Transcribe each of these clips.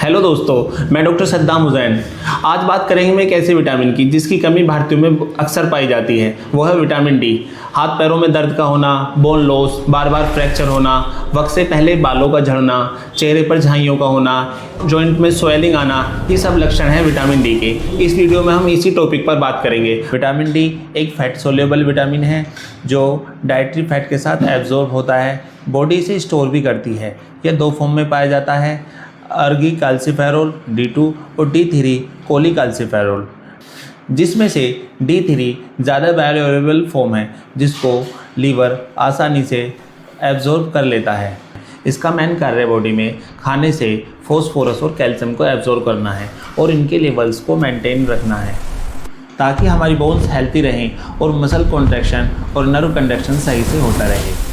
Hello दोस्तों, मैं doctor Saddam Hussain. आज बात करेंगे एक ऐसे विटामिन की जिसकी कमी भारतीयों में अक्सर पाई जाती है। वो है विटामिन डी। हाथ पैरों में दर्द का होना, बोन लॉस, बार बार फ्रैक्चर होना, वक्त से पहले बालों का झड़ना, चेहरे पर झाइयों का होना, जॉइंट में स्वेलिंग आना, ये सब लक्षण हैं विटामिन डी के। इस वीडियो में हम इसी टॉपिक पर बात करेंगे। विटामिन डी एक फैट सोल्यूबल विटामिन है जो डाइटरी फैट के साथ एब्जॉर्ब होता है, बॉडी से स्टोर भी करती है। यह दो फॉर्म में पाया जाता है, अर्गी कैल्सीफेरोल D2 और D3 कोलीकैल्सीफेरोल, जिसमें से D3 ज़्यादा बायोअवेलेबल फॉर्म है जिसको लीवर आसानी से एब्जॉर्ब कर लेता है। इसका मेन कार्य बॉडी में खाने से फॉस्फोरस और कैल्शियम को एब्जॉर्ब करना है और इनके लेवल्स को मेंटेन रखना है ताकि हमारी बोन्स हेल्थी रहें और मसल कॉन्ट्रैक्शन और नर्व कंडक्शन सही से होता रहे।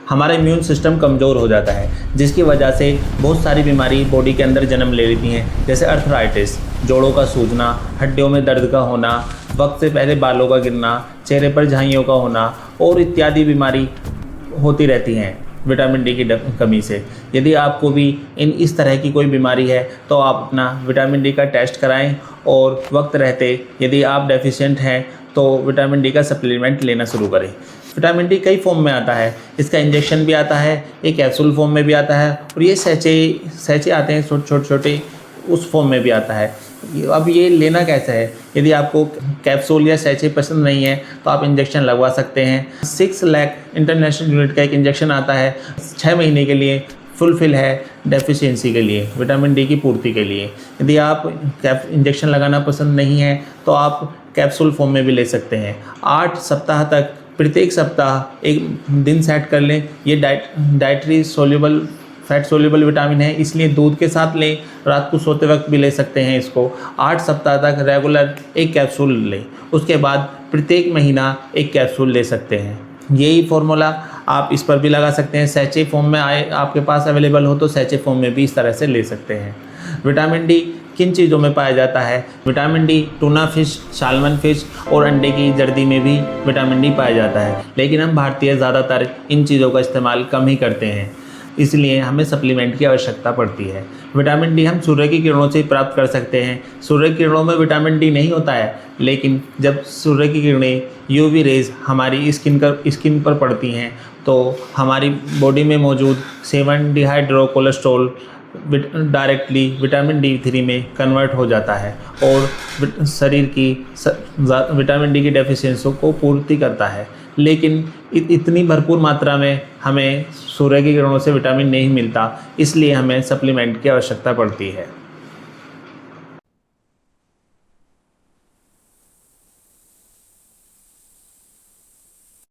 हमारा इम्यून सिस्टम कमज़ोर हो जाता है जिसकी वजह से बहुत सारी बीमारी बॉडी के अंदर जन्म ले लेती हैं, जैसे अर्थराइटिस, जोड़ों का सूजना, हड्डियों में दर्द का होना, वक्त से पहले बालों का गिरना, चेहरे पर झाइयों का होना और इत्यादि बीमारी होती रहती हैं विटामिन डी की कमी से। यदि आपको भी इस तरह की कोई बीमारी है तो आप अपना विटामिन डी का टेस्ट कराएं और वक्त रहते यदि आप डेफिशिएंट हैं तो विटामिन डी का सप्लीमेंट लेना शुरू करें। विटामिन डी कई फॉर्म में आता है, इसका इंजेक्शन भी आता है, एक कैप्सूल फॉर्म में भी आता है और ये सैचे आते हैं छोटे छोटे, उस फॉर्म में भी आता है। अब ये लेना कैसे है? यदि आपको कैप्सूल या सैचे पसंद नहीं है तो आप इंजेक्शन लगवा सकते हैं। 6 लाख इंटरनेशनल यूनिट का एक इंजेक्शन आता है 6 महीने के लिए, फुलफिल है डेफिशिएंसी के लिए, विटामिन डी की पूर्ति के लिए। यदि आप इंजेक्शन लगाना पसंद नहीं है तो आप कैप्सूल फॉर्म में भी ले सकते हैं। 8 सप्ताह तक प्रत्येक सप्ताह एक दिन सेट कर लें। ये dietary soluble fat soluble vitamin है, इसलिए दूध के साथ लें, रात को सोते वक्त भी ले सकते हैं इसको। 8 सप्ताह तक रेगुलर एक कैप्सूल लें, उसके बाद प्रत्येक महीना एक कैप्सूल ले सकते हैं। यही फार्मूला आप इस पर भी लगा सकते हैं। सैचे फॉर्म में आपके पास अवेलेबल हो तो सैचे फॉर्म में भी इस तरह से ले सकते हैं। विटामिन डी किन चीज़ों में पाया जाता है? Vitamin D tuna fish, salmon fish और अंडे की जर्दी में भी विटामिन डी पाया जाता है, लेकिन हम भारतीय ज़्यादातर इन चीज़ों का इस्तेमाल कम ही करते हैं, इसलिए हमें सप्लीमेंट की आवश्यकता पड़ती है। विटामिन डी हम सूर्य की किरणों से प्राप्त कर सकते हैं। सूर्य की किरणों में विटामिन डी नहीं होता है, लेकिन जब सूर्य की किरणें यूवी रेज हमारी स्किन पर पड़ती हैं तो हमारी बॉडी में मौजूद 7 डिहाइड्रोकोलेस्ट्रॉल डायरेक्टली विटामिन D3 में कन्वर्ट हो जाता है और शरीर की विटामिन डी की डेफिशिएंसी को पूर्ति करता है। लेकिन इतनी भरपूर मात्रा में हमें सूर्य की किरणों से विटामिन नहीं मिलता, इसलिए हमें सप्लीमेंट की आवश्यकता पड़ती है।